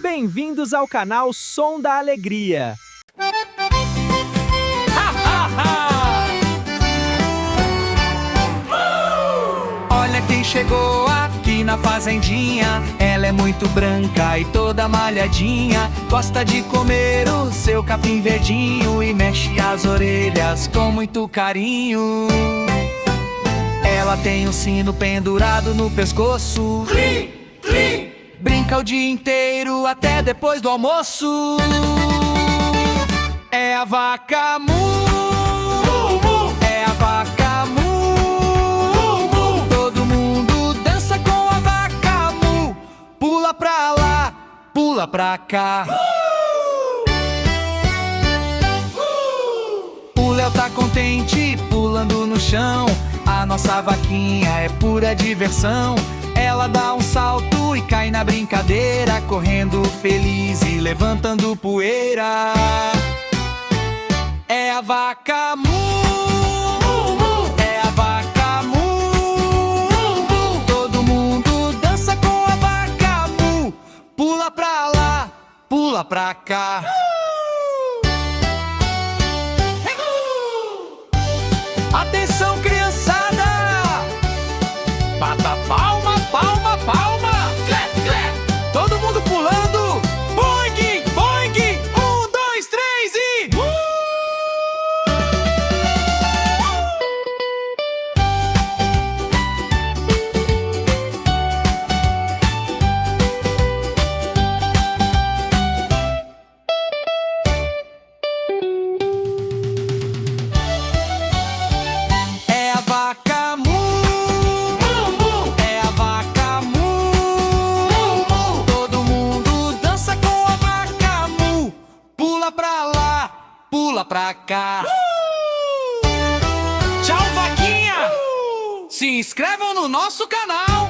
Bem-vindos ao canal Som da Alegria. Olha quem chegou aqui na fazendinha. Ela é muito branca e toda malhadinha. Gosta de comer o seu capim verdinho e mexe as orelhas com muito carinho. Ela tem um sino pendurado no pescoço. Clim, clim. Brinca o dia inteiro até depois do almoço. É a vaca Mu. É a vaca Mu. Todo mundo dança com a vaca Mu. Pula pra lá, pula pra cá. O Léo tá contente pulando no chão. A nossa vaquinha é pura diversão. Ela dá um salto e cai na brincadeira, correndo feliz e levantando poeira. É a vaca Mu. É a vaca Mu. Todo mundo dança com a vaca Mu. Pula pra lá, pula pra cá. Atenção, criançada! Bata palma, palma, palma! Clap, clap! Todo mundo pulando! Boing, boing! 1, 2, 3 e... É a vaca Mu. É a vaca Mu. Todo mundo dança com a vaca Mu. Pula pra lá, pula pra cá. Tchau, vaquinha! Se inscrevam no nosso canal.